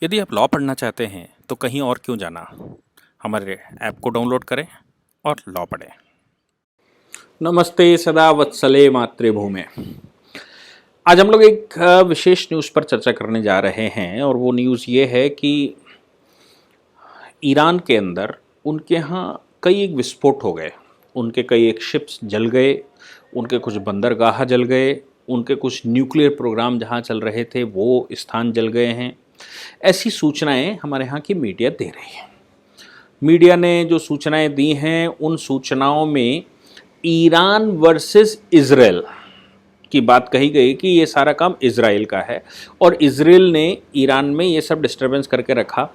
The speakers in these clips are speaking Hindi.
यदि आप लॉ पढ़ना चाहते हैं तो कहीं और क्यों जाना। हमारे ऐप को डाउनलोड करें और लॉ पढ़ें। नमस्ते सदा वत्सले मातृभूमि। आज हम लोग एक विशेष न्यूज़ पर चर्चा करने जा रहे हैं और वो न्यूज़ ये है कि ईरान के अंदर उनके यहाँ कई एक विस्फोट हो गए, उनके कई एक शिप्स जल गए, उनके कुछ बंदरगाह जल गए, उनके कुछ न्यूक्लियर प्रोग्राम जहाँ चल रहे थे वो स्थान जल गए हैं। ऐसी सूचनाएं हमारे यहाँ की मीडिया दे रही है। मीडिया ने जो सूचनाएं दी हैं उन सूचनाओं में ईरान वर्सेस इजराइल की बात कही गई कि ये सारा काम इजराइल का है और इजराइल ने ईरान में ये सब डिस्टर्बेंस करके रखा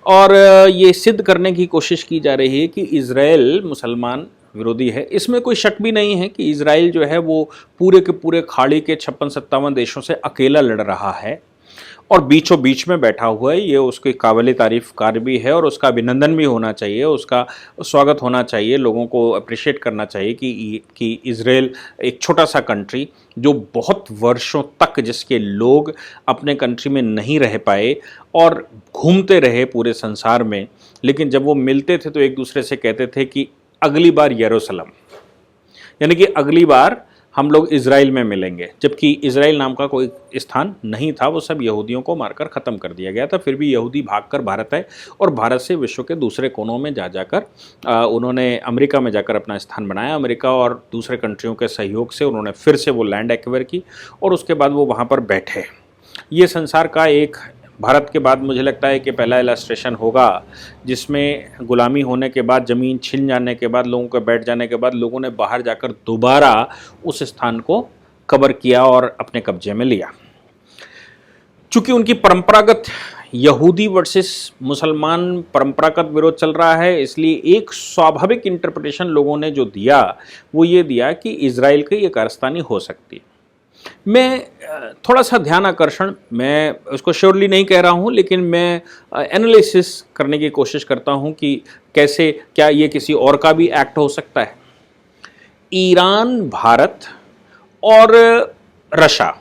और ये सिद्ध करने की कोशिश की जा रही है कि इजराइल मुसलमान विरोधी है। इसमें कोई शक भी नहीं है कि इजराइल जो है वो पूरे के पूरे खाड़ी के 56-57 देशों से अकेला लड़ रहा है और बीचों बीच में बैठा हुआ है। ये उसकी काबिल तारीफ कार्य भी है और उसका अभिनंदन भी होना चाहिए, उसका स्वागत होना चाहिए, लोगों को अप्रिशिएट करना चाहिए कि इजराइल एक छोटा सा कंट्री जो बहुत वर्षों तक जिसके लोग अपने कंट्री में नहीं रह पाए और घूमते रहे पूरे संसार में, लेकिन जब वो मिलते थे तो एक दूसरे से कहते थे कि अगली बार यरूशलेम, यानी कि अगली बार हम लोग इजराइल में मिलेंगे। जबकि इजराइल नाम का कोई स्थान नहीं था, वो सब यहूदियों को मारकर ख़त्म कर दिया गया था। फिर भी यहूदी भागकर भारत आए और भारत से विश्व के दूसरे कोनों में जाकर उन्होंने अमेरिका में जाकर अपना स्थान बनाया। अमेरिका और दूसरे कंट्रियों के सहयोग से उन्होंने फिर से वो लैंड एक्वायर की और उसके बाद वो वहाँ पर बैठे। ये संसार का एक भारत के बाद मुझे लगता है कि पहला इलस्ट्रेशन होगा जिसमें गुलामी होने के बाद, ज़मीन छिन जाने के बाद, लोगों के बैठ जाने के बाद लोगों ने बाहर जाकर दोबारा उस स्थान को कवर किया और अपने कब्जे में लिया। चूँकि उनकी परंपरागत यहूदी वर्सेस मुसलमान परंपरागत विरोध चल रहा है, इसलिए एक स्वाभाविक इंटरप्रिटेशन लोगों ने जो दिया वो ये दिया कि इजराइल की ये कारस्तानी हो सकती है। मैं थोड़ा सा ध्यान आकर्षण, मैं उसको श्योरली नहीं कह रहा हूँ, लेकिन मैं एनालिसिस करने की कोशिश करता हूँ कि कैसे, क्या ये किसी और का भी एक्ट हो सकता है। ईरान, भारत और रशिया,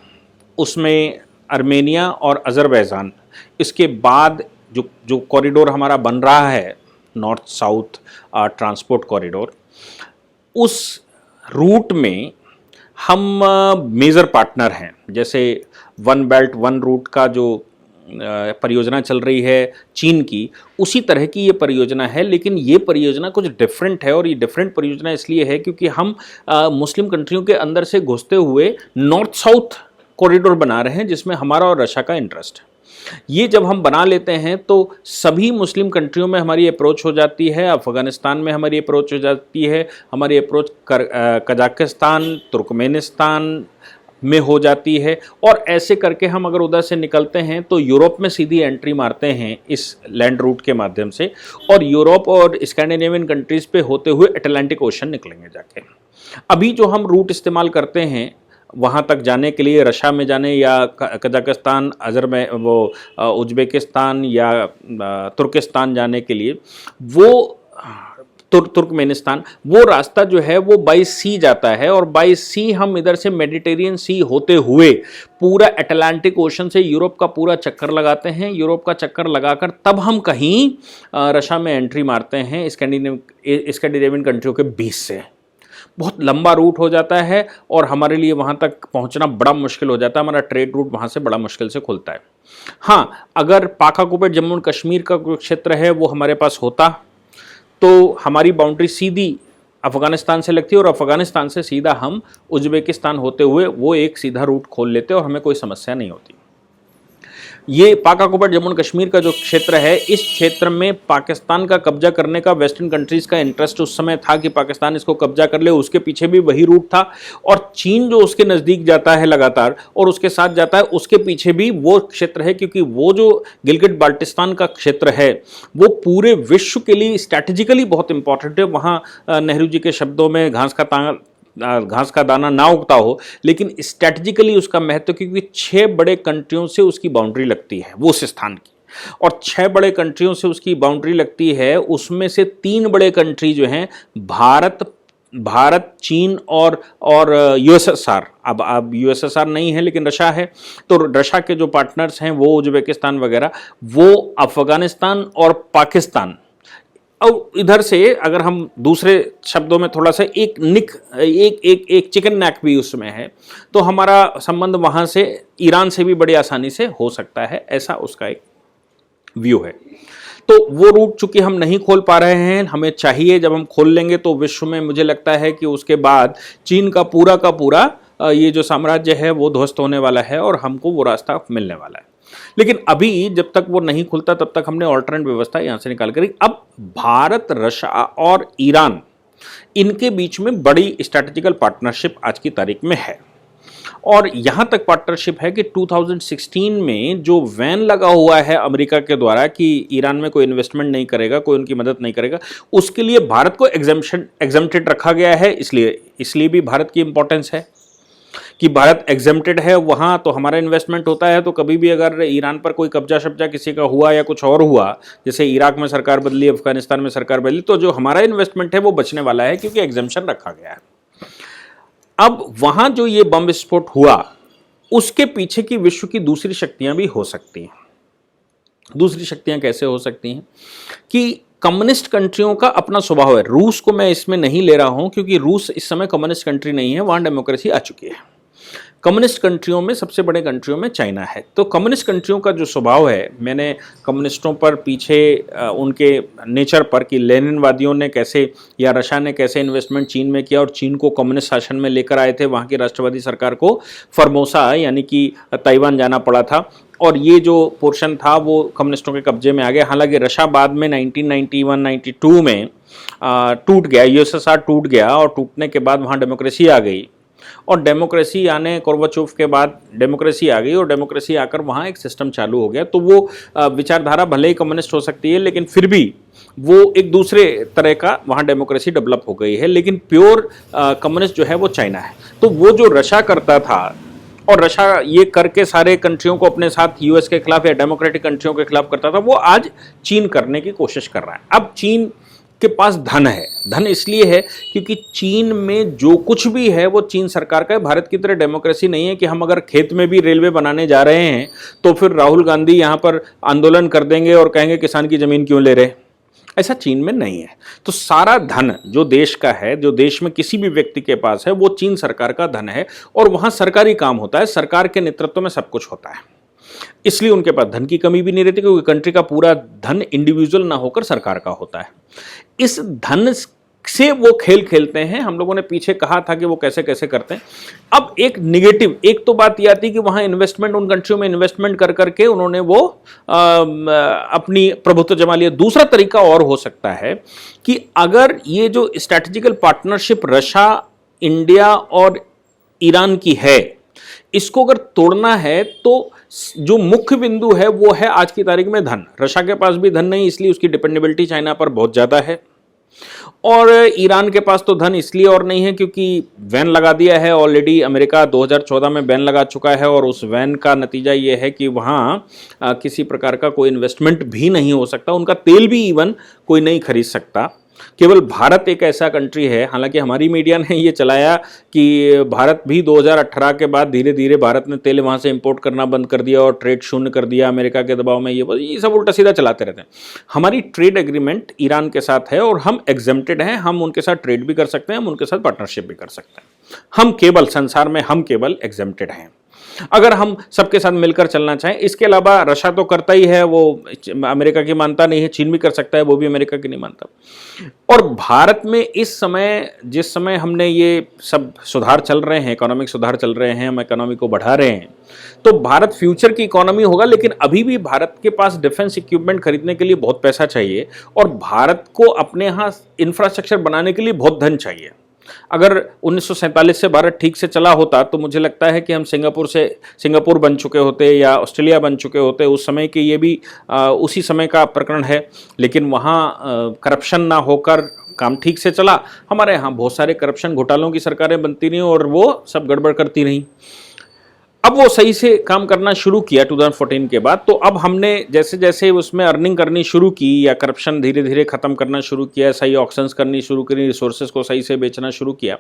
उसमें आर्मेनिया और अज़रबैजान, इसके बाद जो कॉरिडोर हमारा बन रहा है नॉर्थ साउथ ट्रांसपोर्ट कॉरिडोर, उस रूट में हम मेजर पार्टनर हैं। जैसे वन बेल्ट वन रूट का जो परियोजना चल रही है चीन की, उसी तरह की ये परियोजना है, लेकिन ये परियोजना कुछ डिफरेंट है। और ये डिफरेंट परियोजना इसलिए है क्योंकि हम मुस्लिम कंट्रियों के अंदर से घुसते हुए नॉर्थ साउथ कॉरिडोर बना रहे हैं जिसमें हमारा और रशिया का इंटरेस्ट है। ये जब हम बना लेते हैं तो सभी मुस्लिम कंट्रियों में हमारी अप्रोच हो जाती है। अफ़गानिस्तान में हमारी अप्रोच हो जाती है, हमारी अप्रोच कजाकिस्तान, तुर्कमेनिस्तान में हो जाती है, और ऐसे करके हम अगर उधर से निकलते हैं तो यूरोप में सीधी एंट्री मारते हैं इस लैंड रूट के माध्यम से, और यूरोप और स्कैंडिनेवियन कंट्रीज़ पे होते हुए अटलांटिक ओशन निकलेंगे जाके। अभी जो हम रूट इस्तेमाल करते हैं वहाँ तक जाने के लिए, रशिया में जाने या कजाकिस्तान, उज़्बेकिस्तान या तुर्किस्तान जाने के लिए, वो तुर्कमेनिस्तान, वो रास्ता जो है वो बाई सी जाता है और बाई सी हम इधर से मेडिटेरियन सी होते हुए पूरा अटलांटिक ओशन से यूरोप का पूरा चक्कर लगाते हैं। यूरोप का चक्कर लगाकर तब हम कहीं रशिया में एंट्री मारते हैं स्कैंडिनेवियन कंट्रियों के बीच से। बहुत लंबा रूट हो जाता है और हमारे लिए वहाँ तक पहुँचना बड़ा मुश्किल हो जाता है। हमारा ट्रेड रूट वहाँ से बड़ा मुश्किल से खुलता है। हाँ, अगर पाक ऑक्युपाइड जम्मू और कश्मीर का कोई क्षेत्र है वो हमारे पास होता तो हमारी बाउंड्री सीधी अफ़गानिस्तान से लगती है और अफ़गानिस्तान से सीधा हम उज़्बेकिस्तान होते हुए वो एक सीधा रूट खोल लेते और हमें कोई समस्या नहीं होती। ये पाक ऑक्युपाइड जम्मू और कश्मीर का जो क्षेत्र है, इस क्षेत्र में पाकिस्तान का कब्जा करने का वेस्टर्न कंट्रीज़ का इंटरेस्ट उस समय था कि पाकिस्तान इसको कब्जा कर ले। उसके पीछे भी वही रूट था और चीन जो उसके नज़दीक जाता है लगातार और उसके साथ जाता है, उसके पीछे भी वो क्षेत्र है, क्योंकि वो जो गिलगिट बाल्टिस्तान का क्षेत्र है वो पूरे विश्व के लिए स्ट्रैटेजिकली बहुत इंपॉर्टेंट है। वहाँ नेहरू जी के शब्दों में घास का दाना ना उगता हो, लेकिन स्ट्रैटेजिकली उसका महत्व, क्योंकि 6 बड़े कंट्रियों से उसकी बाउंड्री लगती है वो उस स्थान की, और 6 बड़े कंट्रियों से उसकी बाउंड्री लगती है। उसमें से 3 बड़े कंट्री जो हैं, भारत, भारत, चीन और यूएसएसआर, अब यूएसएसआर नहीं है लेकिन रशिया है, तो रशिया के जो पार्टनर्स हैं वो उज्बेकिस्तान वगैरह, वो अफगानिस्तान और पाकिस्तान, और इधर से अगर हम दूसरे शब्दों में थोड़ा सा एक निक एक एक एक चिकन नेक भी उसमें है, तो हमारा संबंध वहाँ से ईरान से भी बड़ी आसानी से हो सकता है, ऐसा उसका एक व्यू है। तो वो रूट चूंकि हम नहीं खोल पा रहे हैं, हमें चाहिए, जब हम खोल लेंगे तो विश्व में मुझे लगता है कि उसके बाद चीन का पूरा ये जो साम्राज्य है वो ध्वस्त होने वाला है और हमको वो रास्ता मिलने वाला है। लेकिन अभी जब तक वो नहीं खुलता तब तक हमने ऑल्टरनेट व्यवस्था यहां से निकाल कर, अब भारत, रशिया और ईरान, इनके बीच में बड़ी स्ट्रैटेजिकल पार्टनरशिप आज की तारीख में है। और यहां तक पार्टनरशिप है कि 2016 में जो वैन लगा हुआ है अमेरिका के द्वारा कि ईरान में कोई इन्वेस्टमेंट नहीं करेगा, कोई उनकी मदद नहीं करेगा, उसके लिए भारत को एग्जेम्प्टेड रखा गया है। इसलिए भी भारत की इंपॉर्टेंस है कि भारत एग्जेम्प्टेड है, वहां तो हमारा इन्वेस्टमेंट होता है। तो कभी भी अगर ईरान पर कोई कब्जा शब्जा किसी का हुआ या कुछ और हुआ, जैसे इराक में सरकार बदली, अफगानिस्तान में सरकार बदली, तो जो हमारा इन्वेस्टमेंट है वो बचने वाला है क्योंकि एग्जेम्पशन रखा गया है। अब वहां जो ये बम विस्फोट हुआ, उसके पीछे की विश्व की दूसरी शक्तियां भी हो सकती हैं। दूसरी शक्तियां कैसे हो सकती हैं कि कम्युनिस्ट कंट्रियों का अपना स्वभाव है। रूस को मैं इसमें नहीं ले रहा हूं क्योंकि रूस इस समय कम्युनिस्ट कंट्री नहीं है, वहां डेमोक्रेसी आ चुकी है। कम्युनिस्ट कंट्रियों में सबसे बड़े कंट्रियों में चाइना है। तो कम्युनिस्ट कंट्रियों का जो स्वभाव है, मैंने कम्युनिस्टों पर पीछे उनके नेचर पर कि लेनिनवादियों ने कैसे या रशिया ने कैसे इन्वेस्टमेंट चीन में किया और चीन को कम्युनिस्ट शासन में लेकर आए थे, वहाँ की राष्ट्रवादी सरकार को फॉर्मोसा यानी कि ताइवान जाना पड़ा था और ये जो पोर्शन था वो कम्युनिस्टों के कब्जे में आ गया। हालांकि रशिया बाद में 1991-92 में टूट गया, यूएसएसआर टूट गया और टूटने के बाद वहाँ डेमोक्रेसी आ गई और डेमोक्रेसी आने, गोर्बाचोव के बाद डेमोक्रेसी आ गई और डेमोक्रेसी आकर वहाँ एक सिस्टम चालू हो गया। तो वो विचारधारा भले ही कम्युनिस्ट हो सकती है लेकिन फिर भी वो एक दूसरे तरह का वहाँ डेमोक्रेसी डेवलप हो गई है। लेकिन प्योर कम्युनिस्ट जो है वो चाइना है। तो वो जो रशिया करता था और रशिया ये करके सारे कंट्रियों को अपने साथ यूएस के खिलाफ या डेमोक्रेटिक कंट्रियों के खिलाफ करता था, वो आज चीन करने की कोशिश कर रहा है। अब चीन के पास धन है। धन इसलिए है क्योंकि चीन में जो कुछ भी है वो चीन सरकार का है। भारत की तरह डेमोक्रेसी नहीं है कि हम अगर खेत में भी रेलवे बनाने जा रहे हैं तो फिर राहुल गांधी यहाँ पर आंदोलन कर देंगे और कहेंगे किसान की जमीन क्यों ले रहे। ऐसा चीन में नहीं है। तो सारा धन जो देश का है, जो देश में किसी भी व्यक्ति के पास है, वो चीन सरकार का धन है और वहां सरकारी काम होता है, सरकार के नेतृत्व में सब कुछ होता है। इसलिए उनके पास धन की कमी भी नहीं रहती क्योंकि कंट्री का पूरा धन इंडिविजुअल ना होकर सरकार का होता है। इस धन से वो खेल खेलते हैं। हम लोगों ने पीछे कहा था कि वो कैसे कैसे करते हैं। अब एक निगेटिव, एक तो बात यह आती कि वहां इन्वेस्टमेंट, उन कंट्रियों में इन्वेस्टमेंट कर करके उन्होंने वो अपनी प्रभुत्व जमा लिया। दूसरा तरीका और हो सकता है कि अगर ये जो स्ट्रैटेजिकल पार्टनरशिप रशिया, इंडिया और ईरान की है, इसको अगर तोड़ना है तो जो मुख्य बिंदु है वो है आज की तारीख में धन। रशिया के पास भी धन नहीं, इसलिए उसकी डिपेंडेबिलिटी चाइना पर बहुत ज़्यादा है। और ईरान के पास तो धन इसलिए और नहीं है क्योंकि बैन लगा दिया है ऑलरेडी। अमेरिका 2014 में बैन लगा चुका है और उस बैन का नतीजा ये है कि वहाँ किसी प्रकार का कोई इन्वेस्टमेंट भी नहीं हो सकता। उनका तेल भी इवन कोई नहीं खरीद सकता। केवल भारत एक ऐसा कंट्री है, हालांकि हमारी मीडिया ने ये चलाया कि भारत भी 2018 के बाद धीरे धीरे भारत ने तेल वहाँ से इंपोर्ट करना बंद कर दिया और ट्रेड शून्य कर दिया अमेरिका के दबाव में। ये सब उल्टा सीधा चलाते रहते हैं। हमारी ट्रेड एग्रीमेंट ईरान के साथ है और हम एग्जेम्प्टेड हैं। हम उनके साथ ट्रेड भी कर सकते हैं, हम उनके साथ पार्टनरशिप भी कर सकते हैं। हम केवल संसार में हम केवल एग्जेम्प्टेड हैं अगर हम सबके साथ मिलकर चलना चाहें। इसके अलावा रशिया तो करता ही है, वो अमेरिका की मानता नहीं है। चीन भी कर सकता है, वो भी अमेरिका की नहीं मानता। और भारत में इस समय, जिस समय हमने ये सब सुधार चल रहे हैं, इकोनॉमिक सुधार चल रहे हैं, हम इकोनॉमी को बढ़ा रहे हैं, तो भारत फ्यूचर की इकोनॉमी होगा। लेकिन अभी भी भारत के पास डिफेंस इक्विपमेंट खरीदने के लिए बहुत पैसा चाहिए और भारत को अपने यहाँ इंफ्रास्ट्रक्चर बनाने के लिए बहुत धन चाहिए। अगर 1947 से भारत ठीक से चला होता तो मुझे लगता है कि हम सिंगापुर बन चुके होते या ऑस्ट्रेलिया बन चुके होते। उस समय के ये भी उसी समय का प्रकरण है। लेकिन वहाँ करप्शन ना होकर काम ठीक से चला। हमारे यहाँ बहुत सारे करप्शन घोटालों की सरकारें बनती रहीं और वो सब गड़बड़ करती रहीं। अब वो सही से काम करना शुरू किया 2014 के बाद, तो अब हमने जैसे जैसे उसमें अर्निंग करनी शुरू की या करप्शन धीरे धीरे खत्म करना शुरू किया, सही ऑक्शंस करनी शुरू करी, रिसोर्सेज को सही से बेचना शुरू किया,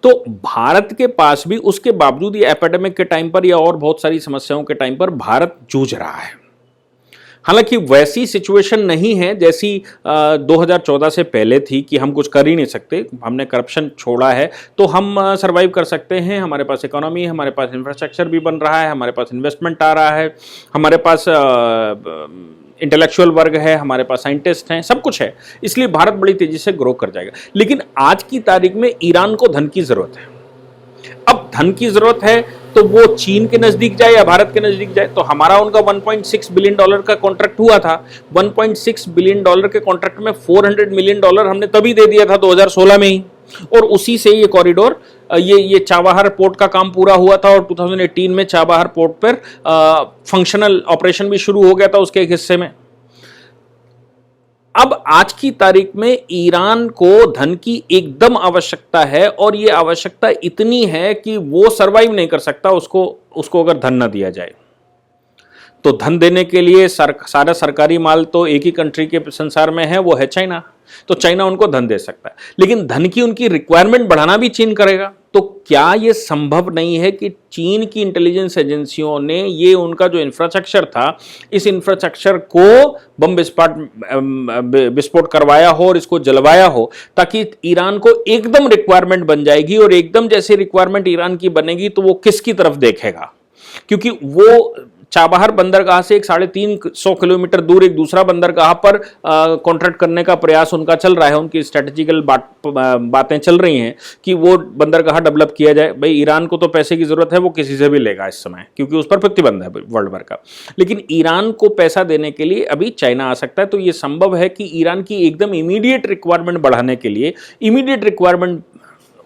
तो भारत के पास भी उसके बावजूद ये एपिडेमिक के टाइम पर या और बहुत सारी समस्याओं के टाइम पर भारत जूझ रहा है। हालांकि वैसी सिचुएशन नहीं है जैसी 2014 से पहले थी कि हम कुछ कर ही नहीं सकते, हमने करप्शन छोड़ा है तो हम सरवाइव कर सकते हैं, हमारे पास इकोनॉमी है, हमारे पास इंफ्रास्ट्रक्चर भी बन रहा है, हमारे पास इन्वेस्टमेंट आ रहा है, हमारे पास इंटेलेक्चुअल वर्ग है, हमारे पास साइंटिस्ट हैं, सब कुछ है, इसलिए भारत बड़ी तेजी से ग्रो कर जाएगा। लेकिन आज की तारीख में ईरान को धन की जरूरत है। अब धन की जरूरत है तो वो चीन के नजदीक जाए या भारत के नजदीक जाए, तो हमारा उनका 1.6 बिलियन डॉलर का कॉन्ट्रैक्ट हुआ था। 1.6 बिलियन डॉलर के कॉन्ट्रैक्ट में 400 मिलियन डॉलर हमने तभी दे दिया था 2016 में ही, और उसी से ये कॉरिडोर, ये चाबहार पोर्ट का काम पूरा हुआ था, और 2018 में चाबहार पोर्ट पर फंक्शनल ऑपरेशन भी शुरू हो गया था उसके एक हिस्से में। अब आज की तारीख में ईरान को धन की एकदम आवश्यकता है, और ये आवश्यकता इतनी है कि वो सरवाइव नहीं कर सकता उसको अगर धन न दिया जाए। तो धन देने के लिए सारा सरकारी माल तो एक ही कंट्री के संसार में है, वो है चाइना, तो चाइना उनको धन दे सकता है। लेकिन धन की उनकी रिक्वायरमेंट बढ़ाना भी चीन करेगा, तो क्या ये संभव नहीं है कि चीन की इंटेलिजेंस एजेंसियों ने ये उनका जो इंफ्रास्ट्रक्चर था, इस इंफ्रास्ट्रक्चर को बम विस्फोट करवाया हो और इसको जलवाया हो, ताकि ईरान को एकदम रिक्वायरमेंट बन जाएगी, और एकदम जैसे रिक्वायरमेंट ईरान की बनेगी तो वो किसकी तरफ देखेगा? क्योंकि वो चाबहार बंदरगाह से 350 किलोमीटर दूर एक दूसरा बंदरगाह पर कॉन्ट्रैक्ट करने का प्रयास उनका चल रहा है, उनकी स्ट्रेटेजिकल बातें चल रही हैं कि वो बंदरगाह डेवलप किया जाए। भाई ईरान को तो पैसे की जरूरत है, वो किसी से भी लेगा इस समय, क्योंकि उस पर प्रतिबंध है वर्ल्ड भर का। लेकिन ईरान को पैसा देने के लिए अभी चाइना आ सकता है, तो ये संभव है कि ईरान की एकदम इमीडिएट रिक्वायरमेंट बढ़ाने के लिए, इमीडिएट रिक्वायरमेंट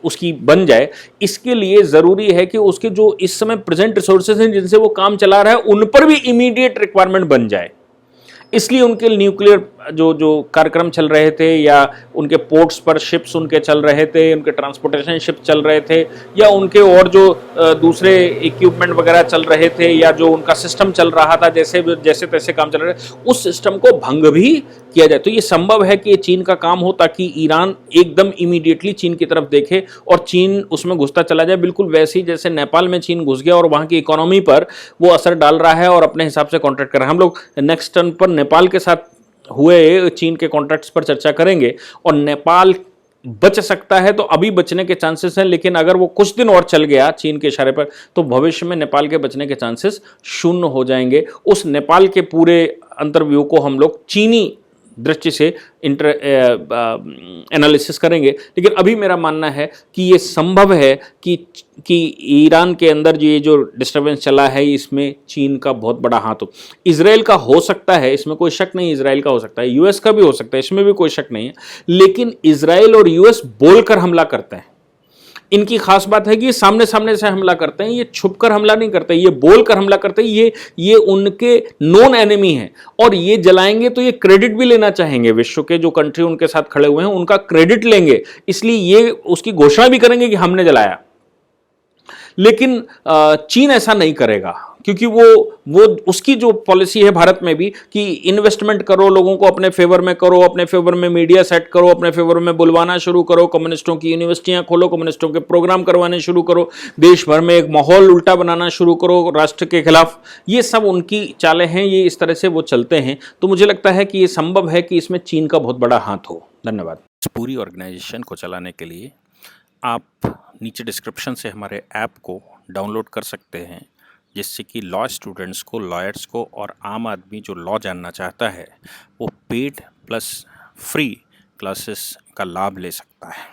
उसकी बन जाए, इसके लिए जरूरी है कि उसके जो इस समय प्रेजेंट रिसोर्सेज हैं जिनसे वो काम चला रहा है, उन पर भी इमीडिएट रिक्वायरमेंट बन जाए। इसलिए उनके न्यूक्लियर जो कार्यक्रम चल रहे थे, या उनके पोर्ट्स पर शिप्स उनके चल रहे थे, उनके ट्रांसपोर्टेशन शिप चल रहे थे, या उनके और जो दूसरे इक्विपमेंट वगैरह चल रहे थे, या जो उनका सिस्टम चल रहा था, जैसे तैसे काम चल रहे थे, उस सिस्टम को भंग भी किया जाए। तो ये संभव है कि ये चीन का काम हो, ताकि ईरान एकदम इमीडिएटली चीन की तरफ देखे और चीन उसमें घुसता चला जाए, बिल्कुल वैसे ही जैसे नेपाल में चीन घुस गया और वहाँ की इकोनॉमी पर वो असर डाल रहा है और अपने हिसाब से कॉन्ट्रैक्ट कर रहा है। हम लोग नेक्स्ट टर्न पर नेपाल के साथ हुए चीन के कॉन्ट्रैक्ट्स पर चर्चा करेंगे, और नेपाल बच सकता है तो अभी बचने के चांसेस हैं, लेकिन अगर वो कुछ दिन और चल गया चीन के इशारे पर, तो भविष्य में नेपाल के बचने के चांसेस शून्य हो जाएंगे। उस नेपाल के पूरे अंतर्व्यू को हम लोग चीनी दृष्टि से एनालिसिस करेंगे। लेकिन अभी मेरा मानना है कि ये संभव है कि ईरान के अंदर ये जो डिस्टर्बेंस चला है, इसमें चीन का बहुत बड़ा हाथ हो। इजराइल का हो सकता है, इसमें कोई शक नहीं, इजराइल का हो सकता है, यूएस का भी हो सकता है, इसमें भी कोई शक नहीं है। लेकिन इजराइल और यूएस बोलकर हमला करते हैं। इनकी खास बात है कि ये सामने सामने से हमला करते हैं, ये छुपकर हमला नहीं करते, ये बोलकर हमला करते हैं। ये उनके नोन एनिमी हैं, और ये जलाएंगे तो ये क्रेडिट भी लेना चाहेंगे, विश्व के जो कंट्री उनके साथ खड़े हुए हैं उनका क्रेडिट लेंगे, इसलिए ये उसकी घोषणा भी करेंगे कि हमने जलाया। लेकिन चीन ऐसा नहीं करेगा, क्योंकि वो उसकी जो पॉलिसी है भारत में भी कि इन्वेस्टमेंट करो, लोगों को अपने फेवर में करो, अपने फेवर में मीडिया सेट करो, अपने फेवर में बुलवाना शुरू करो, कम्युनिस्टों की यूनिवर्सिटियां खोलो, कम्युनिस्टों के प्रोग्राम करवाने शुरू करो, देश भर में एक माहौल उल्टा बनाना शुरू करो राष्ट्र के खिलाफ। ये सब उनकी चालें हैं, ये इस तरह से वो चलते हैं। तो मुझे लगता है कि ये संभव है कि इसमें चीन का बहुत बड़ा हाथ हो। धन्यवाद। इस पूरी ऑर्गेनाइजेशन को चलाने के लिए आप नीचे डिस्क्रिप्शन से हमारे ऐप को डाउनलोड कर सकते हैं, जिससे कि लॉ स्टूडेंट्स को, लॉयर्स को और आम आदमी जो लॉ जानना चाहता है वो पेड प्लस फ्री क्लासेस का लाभ ले सकता है।